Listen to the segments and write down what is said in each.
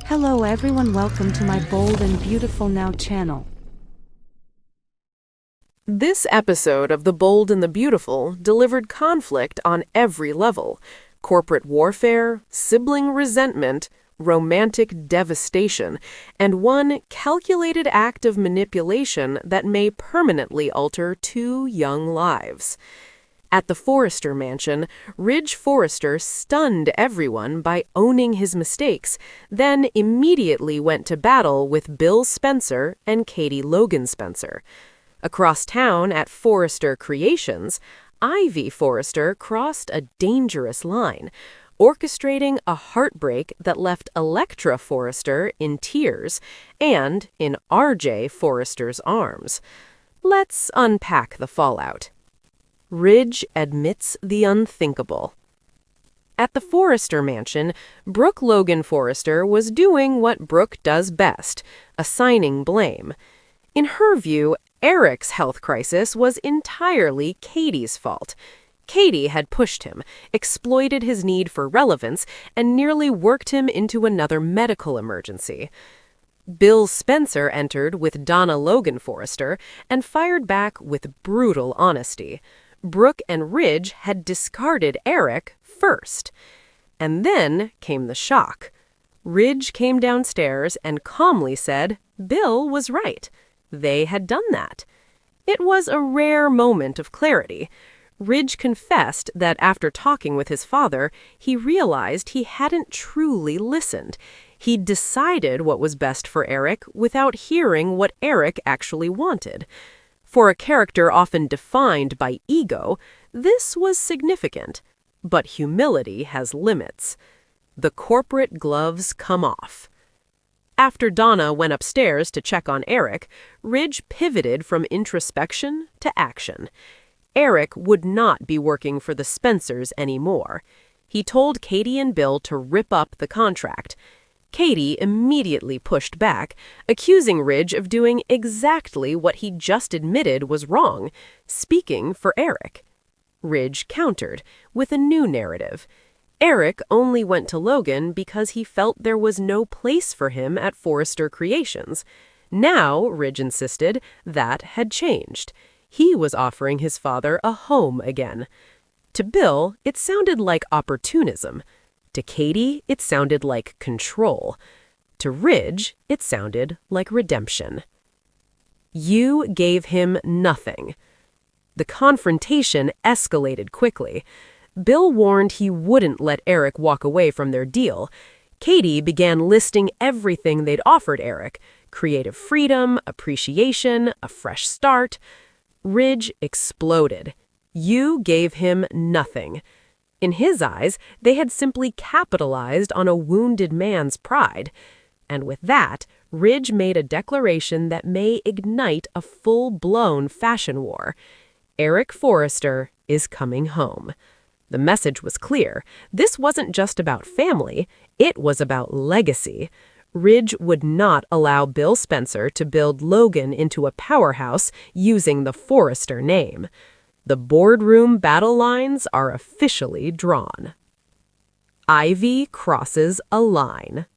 Hello everyone, welcome to my Bold and Beautiful Now channel. This episode of The Bold and the Beautiful delivered conflict on every level: corporate warfare, sibling resentment, romantic devastation, and one calculated act of manipulation that may permanently alter two young lives. At the Forrester mansion, Ridge Forrester stunned everyone by owning his mistakes, then immediately went to battle with Bill Spencer and Katie Logan Spencer. Across town at Forrester Creations, Ivy Forrester crossed a dangerous line, orchestrating a heartbreak that left Electra Forrester in tears and in RJ Forrester's arms. Let's unpack the fallout. Ridge admits the unthinkable. At the Forrester mansion, Brooke Logan Forrester was doing what Brooke does best: assigning blame. In her view, Eric's health crisis was entirely Katie's fault. Katie had pushed him, exploited his need for relevance, and nearly worked him into another medical emergency. Bill Spencer entered with Donna Logan Forrester and fired back with brutal honesty. Brooke and Ridge had discarded Eric first. And then came the shock. Ridge came downstairs and calmly said Bill was right. They had done that. It was a rare moment of clarity. Ridge confessed that after talking with his father, he realized he hadn't truly listened. He'd decided what was best for Eric without hearing what Eric actually wanted. For a character often defined by ego, this was significant. But humility has limits. The corporate gloves come off. After Donna went upstairs to check on Eric, Ridge pivoted from introspection to action. Eric would not be working for the Spencers anymore. He told Katie and Bill to rip up the contract. Katie immediately pushed back, accusing Ridge of doing exactly what he just admitted was wrong, speaking for Eric. Ridge countered with a new narrative. Eric only went to Logan because he felt there was no place for him at Forrester Creations. Now, Ridge insisted, that had changed. He was offering his father a home again. To Bill, it sounded like opportunism. To Katie, it sounded like control. To Ridge, it sounded like redemption. You gave him nothing. The confrontation escalated quickly. Bill warned he wouldn't let Eric walk away from their deal. Katie began listing everything they'd offered Eric: creative freedom, appreciation, a fresh start. Ridge exploded. You gave him nothing. In his eyes, they had simply capitalized on a wounded man's pride. And with that, Ridge made a declaration that may ignite a full-blown fashion war. Eric Forrester is coming home. The message was clear. This wasn't just about family, it was about legacy. Ridge would not allow Bill Spencer to build Logan into a powerhouse using the Forrester name. The boardroom battle lines are officially drawn. Ivy crosses a line.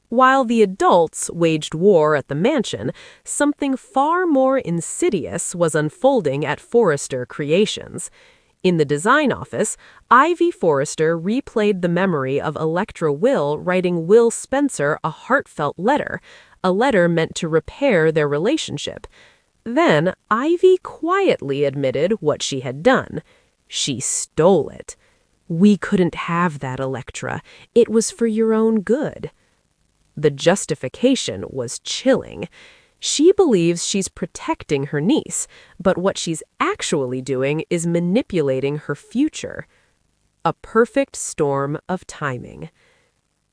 While the adults waged war at the mansion, something far more insidious was unfolding at Forrester Creations. In the design office, Ivy Forrester replayed the memory of Electra Will writing Will Spencer a heartfelt letter, a letter meant to repair their relationship. Then, Ivy quietly admitted what she had done. She stole it. "We couldn't have that, Electra. It was for your own good." The justification was chilling. She believes she's protecting her niece, but what she's actually doing is manipulating her future. A perfect storm of timing.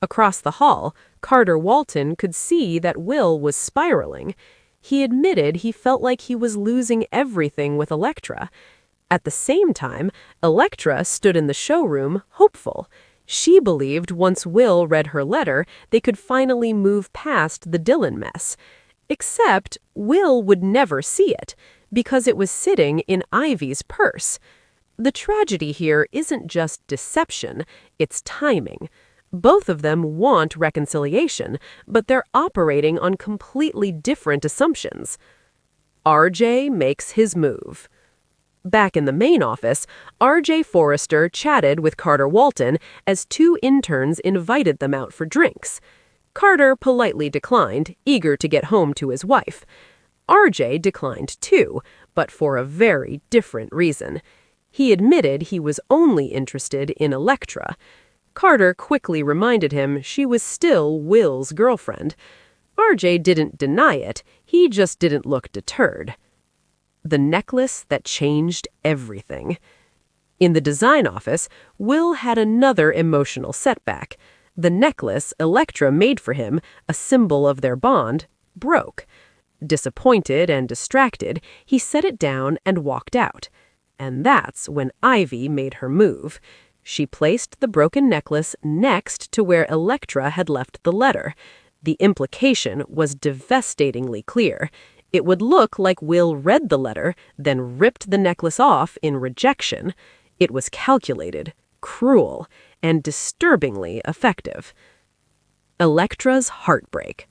Across the hall, Carter Walton could see that Will was spiraling. He admitted he felt like he was losing everything with Electra. At the same time, Electra stood in the showroom, hopeful. She believed once Will read her letter, they could finally move past the Dylan mess. Except Will would never see it, because it was sitting in Ivy's purse. The tragedy here isn't just deception, it's timing. Both of them want reconciliation, but they're operating on completely different assumptions. RJ makes his move. Back in the main office, RJ Forrester chatted with Carter Walton as two interns invited them out for drinks. Carter politely declined, eager to get home to his wife. RJ declined too, but for a very different reason. He admitted he was only interested in Electra. Carter quickly reminded him she was still Will's girlfriend. RJ didn't deny it, he just didn't look deterred. The necklace that changed everything. In the design office, Will had another emotional setback. The necklace Electra made for him, a symbol of their bond, broke. Disappointed and distracted, he set it down and walked out. And that's when Ivy made her move. She placed the broken necklace next to where Electra had left the letter. The implication was devastatingly clear. It would look like Will read the letter, then ripped the necklace off in rejection. It was calculated, cruel, and disturbingly effective. Electra's heartbreak.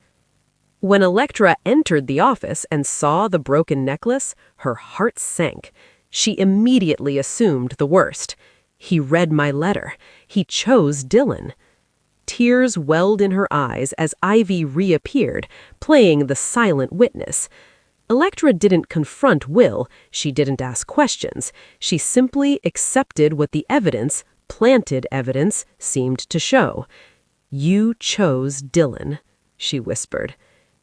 When Electra entered the office and saw the broken necklace, her heart sank. She immediately assumed the worst. He read my letter. He chose Dylan. Tears welled in her eyes as Ivy reappeared, playing the silent witness. Electra didn't confront Will, she didn't ask questions. She simply accepted what the evidence, planted evidence, seemed to show. "You chose Dylan," she whispered.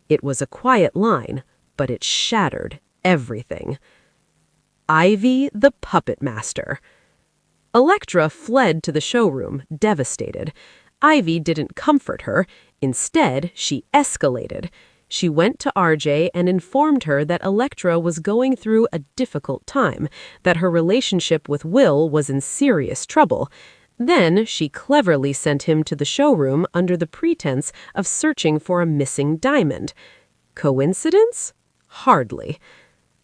It was a quiet line, but it shattered everything. Ivy the puppet master. Electra fled to the showroom, devastated. Ivy didn't comfort her. Instead, she escalated. She went to RJ and informed her that Electra was going through a difficult time, that her relationship with Will was in serious trouble. Then she cleverly sent him to the showroom under the pretense of searching for a missing diamond. Coincidence? Hardly.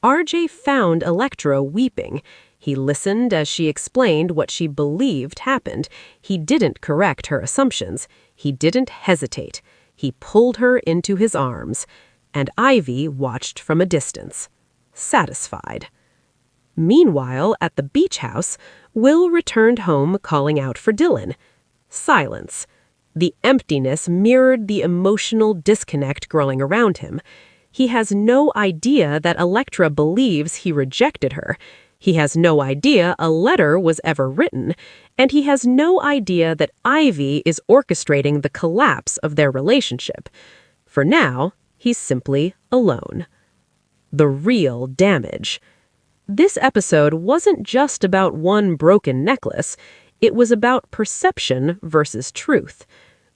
RJ found Electra weeping. He listened as she explained what she believed happened. He didn't correct her assumptions. He didn't hesitate. He pulled her into his arms, and Ivy watched from a distance, satisfied. Meanwhile, at the beach house, Will returned home calling out for Dylan. Silence. The emptiness mirrored the emotional disconnect growing around him. He has no idea that Electra believes he rejected her. He has no idea a letter was ever written, and he has no idea that Ivy is orchestrating the collapse of their relationship. For now, he's simply alone. The real damage. This episode wasn't just about one broken necklace. It was about perception versus truth.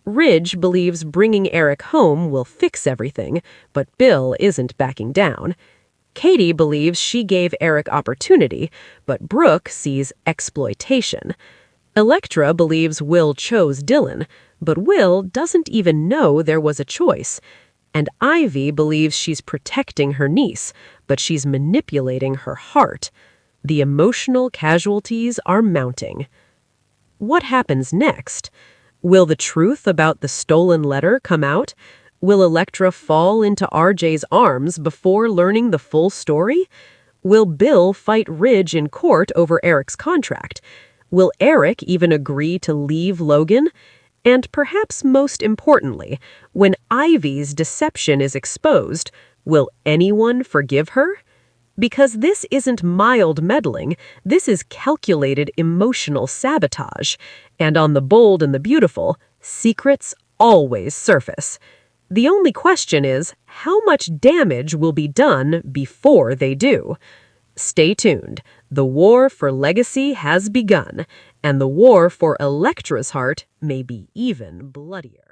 Ridge believes bringing Eric home will fix everything, but Bill isn't backing down. Katie believes she gave Eric opportunity, but Brooke sees exploitation. Electra believes Will chose Dylan, but Will doesn't even know there was a choice. And Ivy believes she's protecting her niece, but she's manipulating her heart. The emotional casualties are mounting. What happens next? Will the truth about the stolen letter come out? Will Electra fall into RJ's arms before learning the full story? Will Bill fight Ridge in court over Eric's contract? Will Eric even agree to leave Logan? And perhaps most importantly, when Ivy's deception is exposed, will anyone forgive her? Because this isn't mild meddling, this is calculated emotional sabotage. And on The Bold and the Beautiful, secrets always surface. The only question is, how much damage will be done before they do? Stay tuned. The war for legacy has begun, and the war for Electra's heart may be even bloodier.